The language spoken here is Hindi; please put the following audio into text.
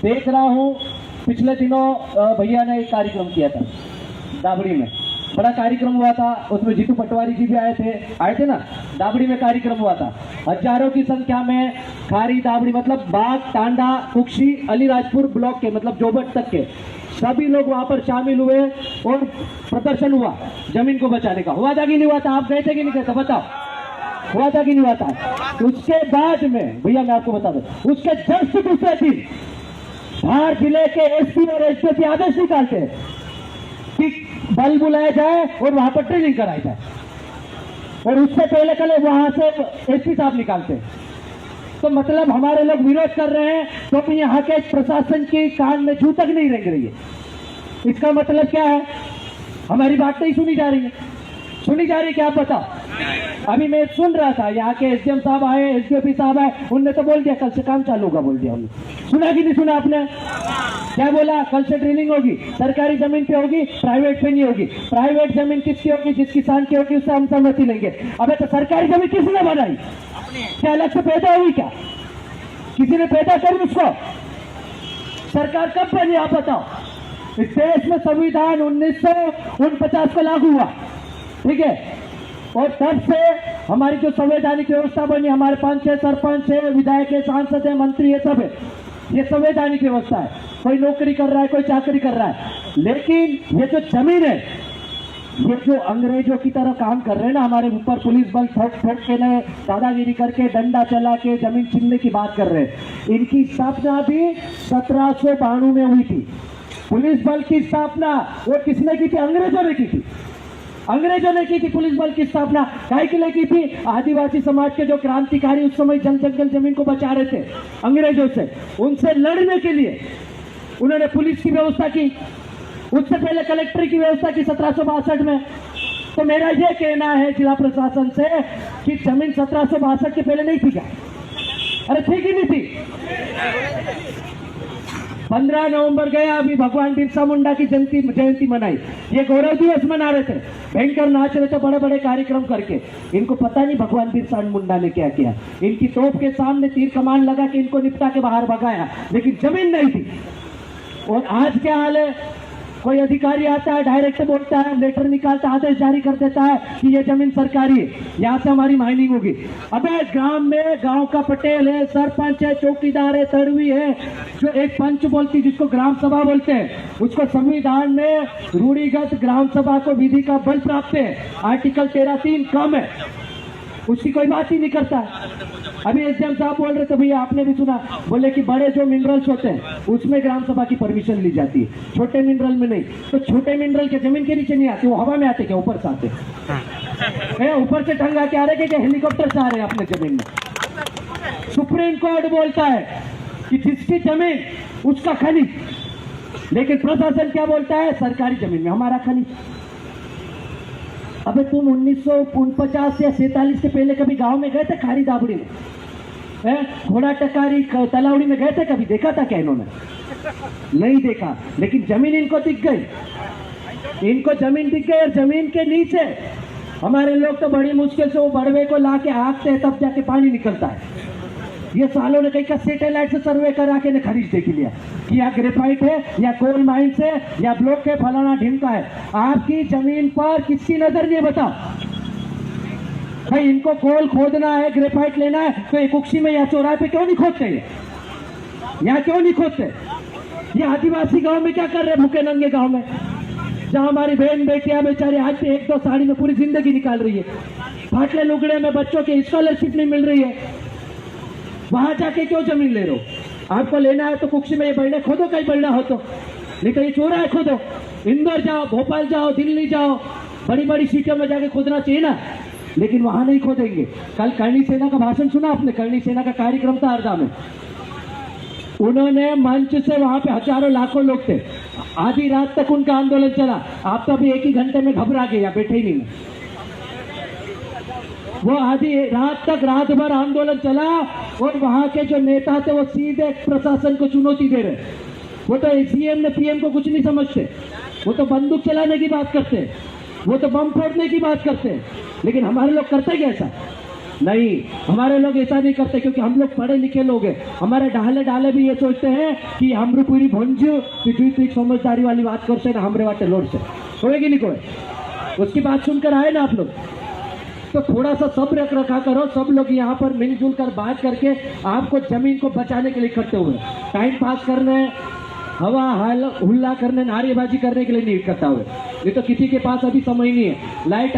देख रहा हूँ पिछले दिनों भैया ने एक कार्यक्रम किया था दाबड़ी में, बड़ा कार्यक्रम हुआ था। उसमें जीतू पटवारी जी भी आए थे ना। दाबड़ी में कार्यक्रम हुआ था, हजारों की संख्या में खारी दाबड़ी मतलब बाग, टांडा, कुक्षी, अलीराजपुर ब्लॉक के मतलब जोबट तक के सभी लोग वहां पर शामिल हुए और प्रदर्शन हुआ जमीन को बचाने का। हुआ था कि नहीं हुआ था? आप गए थे कि नहीं गए थे? बताओ, हुआ था कि नहीं हुआ था? उसके बाद में भैया मैं आपको बता दूं, उसके जस्ट दूसरे दिन धार जिले के एसपी और एसपी आदेश निकालते हैं कि बल बुलाया जाए और वहां पर ट्रेनिंग कराई जाए, और उससे पहले कल वहां से एसपी साहब निकालते हैं। तो मतलब हमारे लोग विरोध कर रहे हैं तो भी यहाँ के प्रशासन की कान में जू तक नहीं रेंग रही है। इसका मतलब क्या है? हमारी बात नहीं सुनी जा रही है। सुनी जा रही है क्या? आप बताओ। अभी मैं सुन रहा था यहाँ के एसडीएम साहब आए, एसडीओपी साहब आए, उनने तो बोल दिया कल से काम चालू होगा, बोल दिया उन्होंने। सुना कि नहीं सुना आपने? क्या बोला? कल से ट्रेनिंग होगी, सरकारी जमीन पे होगी, प्राइवेट पे नहीं होगी। प्राइवेट जमीन किसकी होगी? जिस किसान की होगी उससे हम सहमति लेंगे। अबे तो सरकारी जमीन किसने बनाई? क्या अलग से पैदा हुई? क्या किसी ने पैदा करी उसको? सरकार कब बनी आप बताओ? इस देश में संविधान 1949 को लागू हुआ, ठीक है, और तब से हमारी जो संवैधानिक व्यवस्था बनी, हमारे पंच है, सरपंच है, विधायक है, सांसद है, मंत्री है, सब है। ये संवैधानिक व्यवस्था है। कोई नौकरी कर रहा है, कोई चाकरी कर रहा है, लेकिन ये जो जमीन है, ये जो अंग्रेजों की तरह काम कर रहे हैं ना हमारे ऊपर, पुलिस बल ठोक ठोक के न दादागिरी करके डंडा चला के जमीन छीनने की बात कर रहे हैं। इनकी स्थापना भी 1792 में हुई थी। पुलिस बल की स्थापना वो किसने की थी? अंग्रेजों ने की थी। अंग्रेजों ने की थी पुलिस बल की स्थापना। काहे के लिए की थी? आदिवासी समाज के जो क्रांतिकारी उस समय जंगल जमीन को बचा रहे थे अंग्रेजों से, उनसे लड़ने के लिए उन्होंने पुलिस की व्यवस्था की। उससे पहले कलेक्टर की व्यवस्था की 1762 में। तो मेरा यह कहना है जिला प्रशासन से कि जमीन 1762 के पहले नहीं थी क्या? अरे थी कि नहीं थी? 15 नवंबर गया, अभी भगवान बिरसा मुंडा की जयंती मनाई। ये गौरव दिवस मना रहे थे, भयंकर नाच रहे थे बड़े बड़े कार्यक्रम करके। इनको पता नहीं भगवान बिरसा मुंडा ने क्या किया। इनकी तोप के सामने तीर कमान लगा के इनको निपटा के बाहर भगाया, लेकिन जमीन नहीं थी। और आज क्या हाल है? कोई अधिकारी आता है, डायरेक्ट बोलता है, लेटर निकालता है, आदेश जारी कर देता है कि ये जमीन सरकारी है, यहाँ से हमारी माइनिंग होगी। अबे गांव में गांव का पटेल है, सरपंच है, चौकीदार है, तड़वी है, जो एक पंच बोलती जिसको ग्राम सभा बोलते हैं, उसको संविधान में रूढ़िगत ग्राम सभा को विधि का बल प्राप्त है। आर्टिकल 13(3) कम है, उसकी कोई बात ही नहीं करता है। अभी एसडीएम साहब बोल रहे थे, भैया आपने भी सुना, बोले कि बड़े जो मिनरल्स होते हैं उसमें ग्राम सभा की परमिशन ली जाती है, छोटे मिनरल में नहीं। तो छोटे मिनरल के जमीन के नीचे नहीं आते, वो हवा में आते क्या? ऊपर से आते हैं, ऊपर से टंगा के आ रहे क्या? हेलीकॉप्टर से आ रहे हैं अपने जमीन में। सुप्रीम कोर्ट बोलता है कि जिसकी जमीन उसका खनिज, लेकिन प्रशासन क्या बोलता है? सरकारी जमीन में हमारा खनिज। अबे तुम 1949 या 47 के पहले कभी गांव में गए थे? खारी दाबड़ी में, घोड़ा टकारी तलावड़ी में गए थे? कभी देखा था क्या इन्होंने? नहीं देखा। लेकिन जमीन इनको दिख गई, इनको जमीन दिख गई। और जमीन के नीचे हमारे लोग तो बड़ी मुश्किल से वो बड़वे को ला के हाँकते हैं, तब जाके पानी निकलता है। ये सालों ने कहीं का सैटेलाइट से सर्वे करा के खरीद देख लिया कि या ग्रेफाइट है, या कोल माइन से, या ब्लॉक है, फलाना ढिमका है। आपकी जमीन पर किसकी नजर नहीं? बताओ भाई, इनको कोल खोदना है, ग्रेफाइट लेना है, तो एक कुक्षी में या चौराहे पे क्यों नहीं खोदते? यहाँ क्यों नहीं खोदते? ये आदिवासी गांव में क्या कर रहे हैं? भूखे नंगे गांव में, जहां हमारी बहन बेटियां बेचारे आज भी 1-2 साड़ी में पूरी जिंदगी निकाल रही है, फाटले लुगड़े में बच्चों की स्कॉलरशिप नहीं मिल रही है, वहां जाके क्यों जमीन ले रहे हो? आपको लेना है तो कुक्षी में ये बढ़ना खोदो, कहीं बढ़ना हो तो, नहीं तो ये चौराहे खोदो। इंदौर जाओ, भोपाल जाओ, दिल्ली जाओ, बड़ी बड़ी सीटों में जाके खोदना चाहिए ना, लेकिन वहां नहीं खोदेंगे। कल करणी सेना का भाषण सुना आपने? करणी सेना का कार्यक्रम था हरदा में, उन्होंने मंच से, वहां पे हजारों लाखों लोग थे, आधी रात तक उनका आंदोलन चला। आप तो अभी 1 ही घंटे में घबरा गए, या बैठे ही नहीं। वो आधी रात तक, रात भर आंदोलन चला, और वहां के जो नेता थे वो सीधे प्रशासन को चुनौती दे रहे। वो तो सीएम ने पीएम को कुछ नहीं समझते, वो तो बंदूक चलाने की बात करते हैं, वो तो बम फोड़ने की बात करते हैं। लेकिन हमारे लोग करते क्या ऐसा? नहीं, हमारे लोग ऐसा नहीं करते क्योंकि हम लोग पढ़े लिखे लोग हैं। हमारे डाले डाले भी ये सोचते हैं कि हमरू पूरी भंजू कि तू समझदारी वाली बात करते ना हमरे वाटे लोड से होएगी नहीं कोई। उसकी बात सुनकर आए ना आप लोग, तो थोड़ा सा सब्र रखा करो। सब लोग यहाँ पर मिलजुल कर बात करके आपको जमीन को बचाने के लिए इकट्ठे हुए, टाइम पास करने, हवा हुल्ला करने, नारेबाजी करने के लिए नहीं इकट्ठा हुए। ये तो किसी के पास अभी समय नहीं है। लाइट